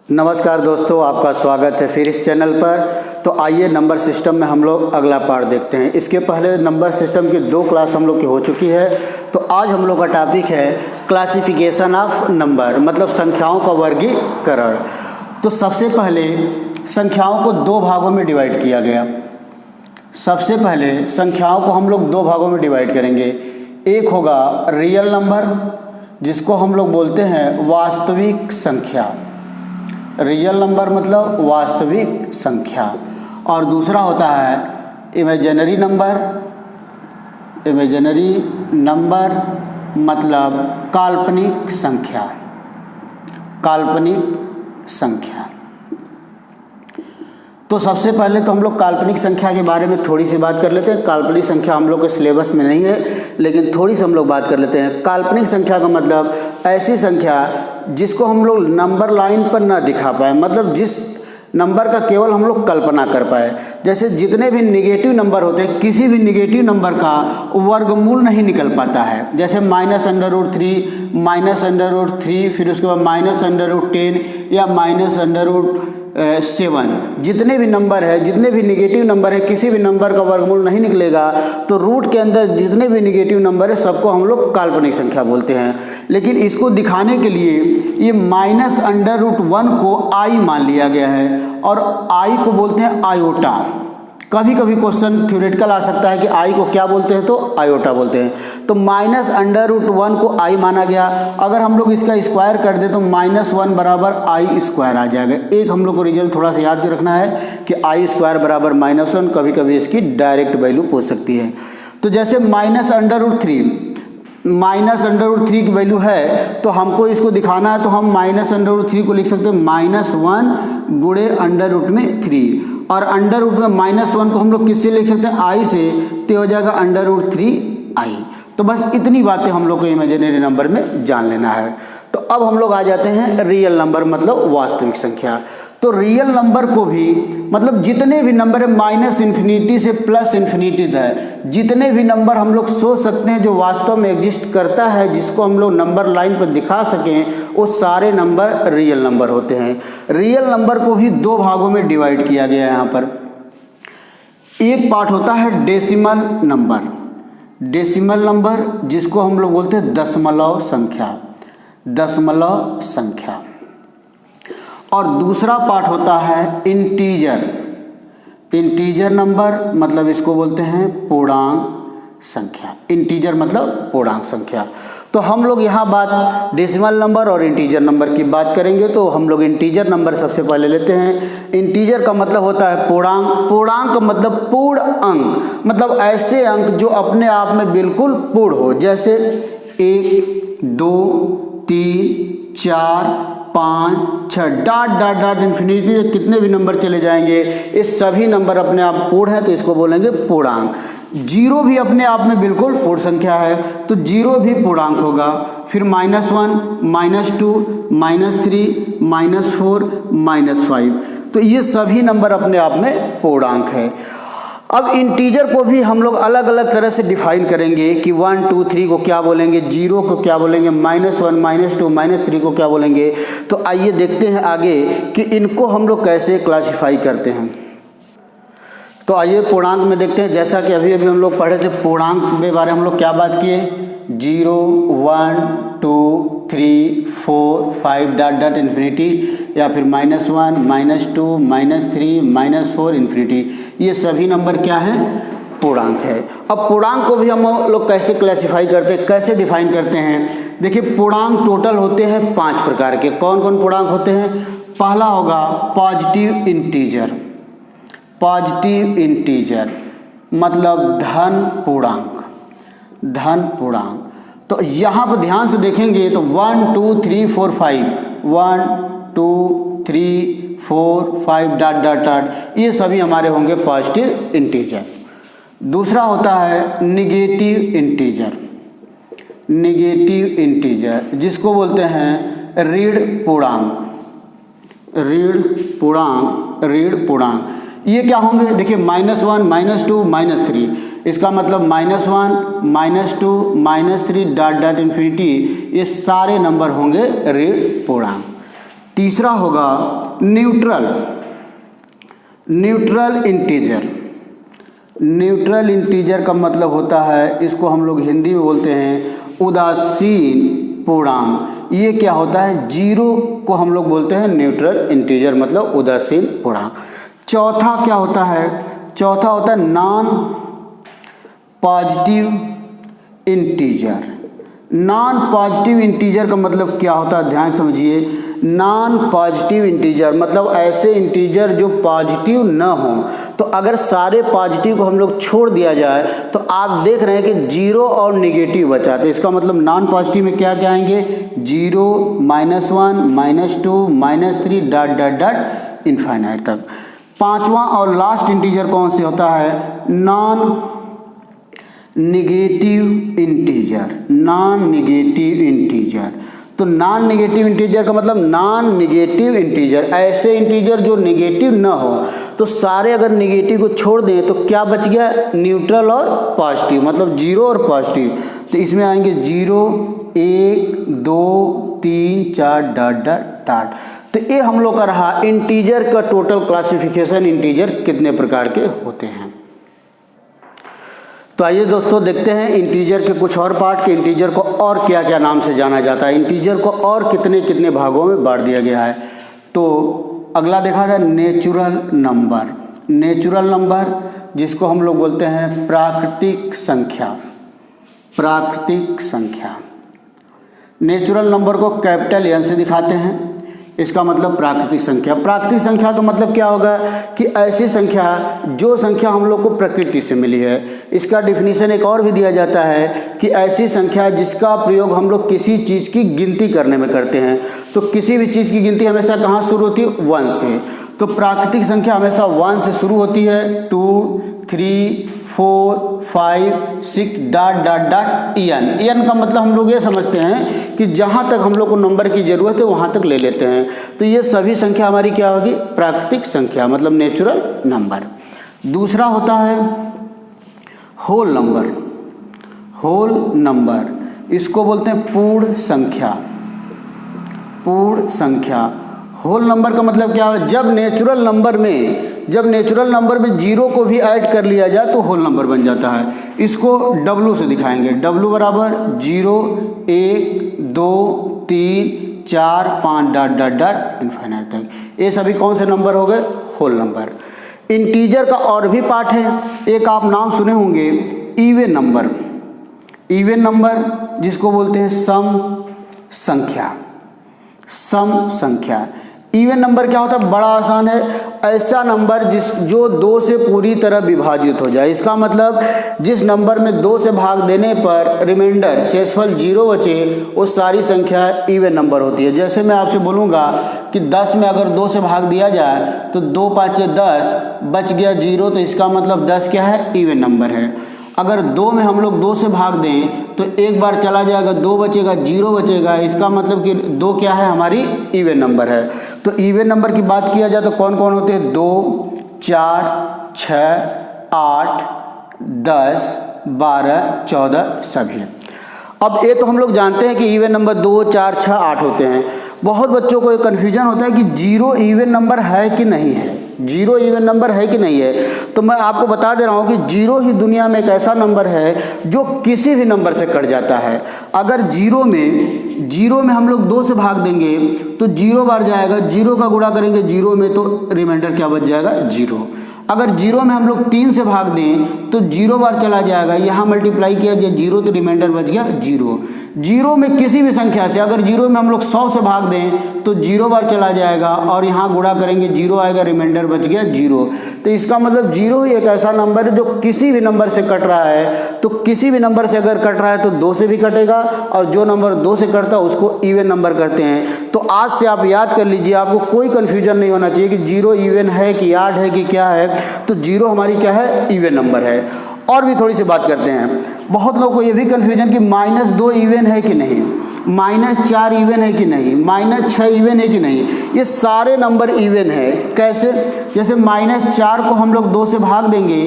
नमस्कार दोस्तों, आपका स्वागत है फिर इस चैनल पर। तो आइए नंबर सिस्टम में हम लोग अगला पार्ट देखते हैं। इसके पहले नंबर सिस्टम की 2 क्लास हम लोग की हो चुकी है। तो आज हम लोग का टॉपिक है क्लासिफिकेशन ऑफ नंबर, मतलब संख्याओं का वर्गीकरण। तो सबसे पहले संख्याओं को 2 भागों में डिवाइड किया गया। सबसे पहले संख्याओं को हम लोग 2 भागों में डिवाइड करेंगे। एक होगा रियल नंबर, जिसको हम लोग बोलते हैं वास्तविक संख्या। रियल नंबर मतलब वास्तविक संख्या। और दूसरा होता है इमेजिनरी नंबर। इमेजिनरी नंबर मतलब काल्पनिक संख्या। काल्पनिक संख्या। तो सबसे पहले तो हम लोग काल्पनिक संख्या के बारे में थोड़ी सी बात कर लेते हैं। काल्पनिक संख्या हम लोग के सिलेबस में नहीं है, लेकिन थोड़ी सी हम लोग बात कर लेते हैं। काल्पनिक संख्या का मतलब ऐसी संख्या जिसको हम लोग नंबर लाइन पर ना दिखा पाए, मतलब जिस नंबर का केवल हम लोग कल्पना कर पाए। जैसे जितने भी निगेटिव नंबर होते हैं, किसी भी निगेटिव नंबर का वर्गमूल नहीं निकल पाता है। जैसे -√3, -√3, फिर उसके बाद -√10 या -√7। जितने भी नंबर है, जितने भी निगेटिव नंबर है, किसी भी नंबर का वर्गमूल नहीं निकलेगा। तो रूट के अंदर जितने भी निगेटिव नंबर है सबको हम लोग काल्पनिक संख्या बोलते हैं। लेकिन इसको दिखाने के लिए ये -√1 को आई मान लिया गया है, और आई को बोलते हैं आयोटा। कभी कभी क्वेश्चन थ्योरेटिकल आ सकता है कि आई को क्या बोलते हैं, तो आयोटा बोलते हैं। तो -√1 को आई माना गया। अगर हम लोग इसका स्क्वायर कर दें तो -1 बराबर i² आ जाएगा। एक हम लोग को रिजल्ट थोड़ा सा याद रखना है कि i² बराबर -1। कभी कभी इसकी डायरेक्ट वैल्यू पूछ सकती है। तो जैसे -√3 की वैल्यू है, तो हमको इसको दिखाना है, तो हम -√3 को लिख सकते हैं -1 गुणे √3। और अंडर रूट में -1 को हम लोग किससे लिख सकते हैं, आई से, तो हो जाएगा √3i। तो बस इतनी बातें हम लोग को इमेजिनरी नंबर में जान लेना है। तो अब हम लोग आ जाते हैं रियल नंबर मतलब वास्तविक संख्या। तो रियल नंबर को भी, मतलब जितने भी नंबर है -∞ से +∞ है, जितने भी नंबर हम लोग सोच सकते हैं जो वास्तव में एग्जिस्ट करता है, जिसको हम लोग नंबर लाइन पर दिखा सकें, वो सारे नंबर रियल नंबर होते हैं। रियल नंबर को भी 2 भागों में डिवाइड किया गया है यहाँ पर। एक पार्ट होता है डेसिमल नंबर। डेसिमल नंबर जिसको हम लोग बोलते हैं दशमलव संख्या। दशमलव संख्या। और दूसरा पार्ट होता है इंटीजर। इंटीजर नंबर मतलब इसको बोलते हैं पूर्णांक संख्या। इंटीजर मतलब पूर्णांक संख्या। तो हम लोग यहाँ बात डेसिमल नंबर और इंटीजर नंबर की बात करेंगे। तो हम लोग इंटीजर नंबर सबसे पहले लेते हैं। इंटीजर का मतलब होता है पूर्णांक। पूर्णांक का मतलब पूर्ण अंक, मतलब ऐसे अंक जो अपने आप में बिल्कुल पूर्ण हो। जैसे 1, 2, 3, 4, 5, 6 डॉट इन्फिनिटी कितने भी नंबर चले जाएंगे, ये सभी नंबर अपने आप पूर्ण है, तो इसको बोलेंगे पूर्णांक। 0 भी अपने आप में बिल्कुल पूर्ण संख्या है, तो 0 भी पूर्णांक होगा। फिर -1, -2, -3, -4, -5, तो ये सभी नंबर अपने आप में पूर्णांक है। अब इंटीजर को भी हम लोग अलग अलग तरह से डिफाइन करेंगे कि 1, 2, 3 को क्या बोलेंगे, 0 को क्या बोलेंगे, -1, -2, -3 को क्या बोलेंगे। तो आइए देखते हैं आगे कि इनको हम लोग कैसे क्लासिफाई करते हैं। तो आइए पूर्णांक में देखते हैं। जैसा कि अभी हम लोग पढ़े थे, पूर्णांक के बारे में हम लोग क्या बात किए, 0, 1, 2, 3, 4, 5 डॉट इन्फिनिटी, या फिर -1, -2, -3, -4 इन्फिनिटी। ये सभी नंबर क्या हैं, पूर्णांक है। अब पूर्णांक को भी हम लोग कैसे क्लासिफाई करते हैं, कैसे डिफाइन करते हैं। देखिए, पूर्णांक टोटल होते हैं 5 प्रकार के। कौन कौन पूर्णांक होते हैं। पहला होगा पॉजिटिव इंटीजर। पॉजिटिव इंटीजर मतलब धन पूर्णांक। धन पूर्णांक। तो यहाँ पर ध्यान से देखेंगे तो 1, 2, 3, 4, 5, 1, 2, 3, 4, 5 डॉट ये सभी हमारे होंगे पॉजिटिव इंटीजर। दूसरा होता है निगेटिव इंटीजर। निगेटिव इंटीजर जिसको बोलते हैं ऋण पूर्णांक। ऋण पूर्णांक। ऋण पूर्णांक ये क्या होंगे, देखिए -1, -2, -3, इसका मतलब -1, -2, -3 डॉट इन्फिनिटी, ये सारे नंबर होंगे ऋण पूर्णांक। तीसरा होगा न्यूट्रल इंटीजर। न्यूट्रल इंटीजर का मतलब होता है, इसको हम लोग हिंदी में बोलते हैं उदासीन पूर्णांक। ये क्या होता है, जीरो को हम लोग बोलते हैं न्यूट्रल इंटीजर, मतलब उदासीन पूर्णांक। चौथा क्या होता है, चौथा होता है non positive integer. Non positive integer का मतलब क्या होता है, ध्यान समझिए। नॉन पॉजिटिव इंटीजर मतलब ऐसे इंटीजर जो पॉजिटिव न हो। तो अगर सारे पॉजिटिव को हम लोग छोड़ दिया जाए तो आप देख रहे हैं कि जीरो और निगेटिव बचा। तो इसका मतलब नॉन पॉजिटिव में क्या क्या आएंगे, 0, -1, -2, -3 डॉट डॉट डॉट इनफाइनाइट तक। पांचवा और लास्ट इंटीजर कौन से होता है, non negative integer. Non negative integer, तो नॉन निगेटिव इंटीजर का मतलब नॉन निगेटिव इंटीजर, ऐसे इंटीजर जो निगेटिव न हो। तो सारे अगर निगेटिव को छोड़ दें तो क्या बच गया, न्यूट्रल और पॉजिटिव, मतलब जीरो और पॉजिटिव। तो इसमें आएंगे 0, 1, 2, 3, 4 डॉट डॉट डॉट। तो ये हम लोग का रहा इंटीजर का टोटल क्लासिफिकेशन, इंटीजर कितने प्रकार के होते हैं। तो आइए दोस्तों देखते हैं इंटीजर के कुछ और पार्ट के, इंटीजर को और क्या क्या नाम से जाना जाता है, इंटीजर को और कितने कितने भागों में बांट दिया गया है। तो अगला देखा जाए नेचुरल नंबर। नेचुरल नंबर जिसको हम लोग बोलते हैं प्राकृतिक संख्या। प्राकृतिक संख्या, नेचुरल नंबर को कैपिटल N से दिखाते हैं, इसका मतलब प्राकृतिक संख्या। प्राकृतिक संख्या का मतलब क्या होगा कि ऐसी संख्या जो संख्या हम लोग को प्रकृति से मिली है। इसका डिफिनीशन एक और भी दिया जाता है कि ऐसी संख्या जिसका प्रयोग हम लोग किसी चीज़ की गिनती करने में करते हैं। तो किसी भी चीज़ की गिनती हमेशा कहाँ शुरू होती है, 1 से। तो प्राकृतिक संख्या हमेशा 1 से शुरू होती है, 2, 3, 4, 5, 6 डॉट डॉट डॉट एन का मतलब हम लोग ये समझते हैं कि जहाँ तक हम लोग को नंबर की ज़रूरत है वहाँ तक ले लेते हैं। तो ये सभी संख्या हमारी क्या होगी, प्राकृतिक संख्या, मतलब नेचुरल नंबर। दूसरा होता है होल नंबर। होल नंबर इसको बोलते हैं पूर्ण संख्या। पूर्ण संख्या, होल नंबर का मतलब क्या है, जब नेचुरल नंबर में जीरो को भी ऐड कर लिया जाए तो होल नंबर बन जाता है। इसको W से दिखाएंगे, W बराबर 0, 1, 2, 3, 4, 5 डॉट डॉट डॉट इनफाइनाइट तक। ये सभी कौन से नंबर हो गए, होल नंबर। इंटीजर का और भी पार्ट है, एक आप नाम सुने होंगे इवन नंबर। इवन नंबर जिसको बोलते हैं सम संख्या। सम संख्या, इवन नंबर क्या होता है, बड़ा आसान है, ऐसा नंबर जो 2 से पूरी तरह विभाजित हो जाए। इसका मतलब जिस नंबर में 2 से भाग देने पर रिमाइंडर शेषफल 0 बचे वो सारी संख्या इवन नंबर होती है। जैसे मैं आपसे बोलूँगा कि 10 में अगर 2 से भाग दिया जाए तो 2 5 10, बच गया 0, तो इसका मतलब 10 क्या है, इवन नंबर है। अगर 2 में हम लोग 2 से भाग दें तो एक बार चला जाएगा, 2 बचेगा, 0 बचेगा, इसका मतलब कि 2 क्या है, हमारी इवन नंबर है। तो इवन नंबर की बात किया जाए तो कौन कौन होते हैं, 2, 4, 6, 8, 10, 12, 14 सभी। अब ये तो हम लोग जानते हैं कि इवन नंबर 2, 4, 6, 8 होते हैं। बहुत बच्चों को एक कन्फ्यूजन होता है कि 0 इवन नंबर है कि नहीं है, 0 इवन नंबर है कि नहीं है। तो मैं आपको बता दे रहा हूँ कि 0 ही दुनिया में एक ऐसा नंबर है जो किसी भी नंबर से कट जाता है। अगर 0 में हम लोग 2 से भाग देंगे तो 0 बार जाएगा, 0 का गुणा करेंगे 0 में तो रिमाइंडर क्या बच जाएगा, 0। अगर 0 में हम लोग 3 से भाग दें तो 0 बार चला जाएगा, यहाँ मल्टीप्लाई किया जाए 0 तो रिमाइंडर बच गया 0। 0 में किसी भी संख्या से अगर 0 में हम लोग 100 से भाग दें तो 0 बार चला जाएगा और यहाँ गुणा करेंगे 0 आएगा, रिमाइंडर बच गया 0। तो इसका मतलब 0 ही एक ऐसा नंबर है जो किसी भी नंबर से कट रहा है। तो किसी भी नंबर से अगर कट रहा है तो 2 से भी कटेगा, और जो नंबर 2 से कटता है उसको इवन नंबर करते हैं। तो आज से आप याद कर लीजिए, आपको कोई कन्फ्यूजन नहीं होना चाहिए कि 0 इवन है कि ऑड है कि क्या है। तो 0 हमारी क्या है, इवन नंबर है। और भी थोड़ी सी बात करते हैं, बहुत लोगों को ये भी कन्फ्यूजन कि -2 इवन है कि नहीं, -4 इवन है कि नहीं, -6 इवन है कि नहीं। ये सारे नंबर इवन है। कैसे, जैसे -4 को हम लोग 2 से भाग देंगे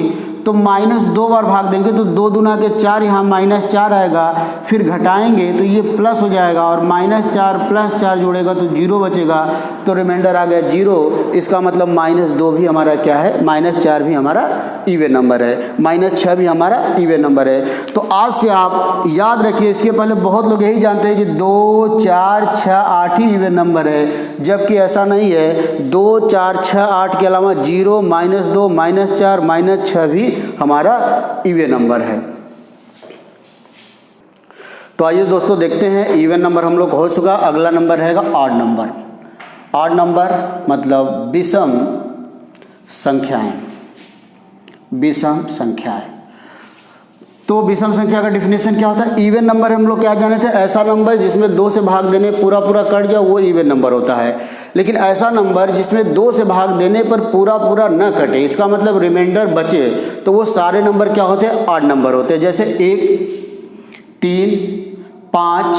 तो माइनस 2 बार भाग देंगे तो 2 दूना के 4, यहाँ -4 आएगा, फिर घटाएंगे तो ये प्लस हो जाएगा और -4 + 4 जोड़ेगा तो 0 बचेगा, तो रिमाइंडर आ गया 0। इसका मतलब -2 भी हमारा क्या है, -4 भी हमारा इवन नंबर है, -6 भी हमारा इवन नंबर है। तो आज से आप याद रखिए, इसके पहले बहुत लोग यही जानते हैं कि 2, 4, 6, 8 ही इवन नंबर है, जबकि ऐसा नहीं है। 2, 4, 6, 8 के अलावा 0, -2, -4, -6 भी हमारा इवन नंबर है। तो आइए दोस्तों देखते हैं, इवन नंबर हम लोग हो चुका। अगला नंबर रहेगा ऑड नंबर। ऑड नंबर मतलब विषम संख्याएं, विषम संख्याएं। तो विषम संख्या का डिफिनेशन क्या होता है? इवन नंबर हम लोग क्या जाने थे, ऐसा नंबर जिसमें 2 से भाग देने पूरा कट जाए वो इवन नंबर होता है। लेकिन ऐसा नंबर जिसमें 2 से भाग देने पर पूरा न कटे, इसका मतलब रिमाइंडर बचे, तो वो सारे नंबर क्या होते हैं, ऑड नंबर होते हैं। जैसे 1, 3, 5,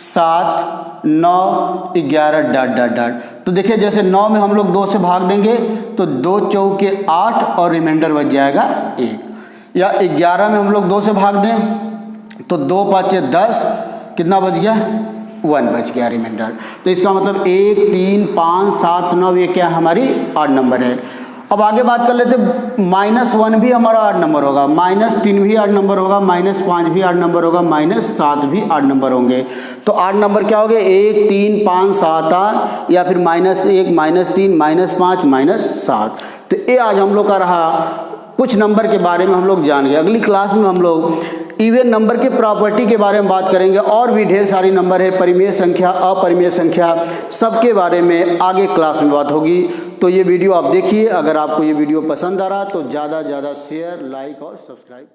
7, 9, 11 ... तो देखिए जैसे 9 में हम लोग 2 से भाग देंगे तो 2 चौके 8 और रिमाइंडर बच जाएगा 1। या 11 में हम लोग 2 से भाग दें तो 2 5 10, कितना बच गया, 1 बच गया रिमाइंडर। तो इसका मतलब 1, 3, 5, 7, 9 ये क्या हमारी ऑड नंबर है। अब आगे बात कर लेते, -1 भी हमारा ऑड नंबर होगा, -3 भी ऑड नंबर होगा, -5 भी ऑड नंबर होगा, -7 भी ऑड नंबर होंगे। तो ऑड नंबर क्या हो गए, 1, 3, 5, 7, 8 या फिर -1, -3, -5, -7। तो ये आज हम लोग का रहा, कुछ नंबर के बारे में हम लोग जान गए। अगली क्लास में हम लोग इवन नंबर के प्रॉपर्टी के बारे में बात करेंगे, और भी ढेर सारी नंबर है, परिमेय संख्या, अपरिमेय संख्या, सबके बारे में आगे क्लास में बात होगी। तो ये वीडियो आप देखिए, अगर आपको ये वीडियो पसंद आ रहा तो ज़्यादा से ज़्यादा शेयर, लाइक और सब्सक्राइब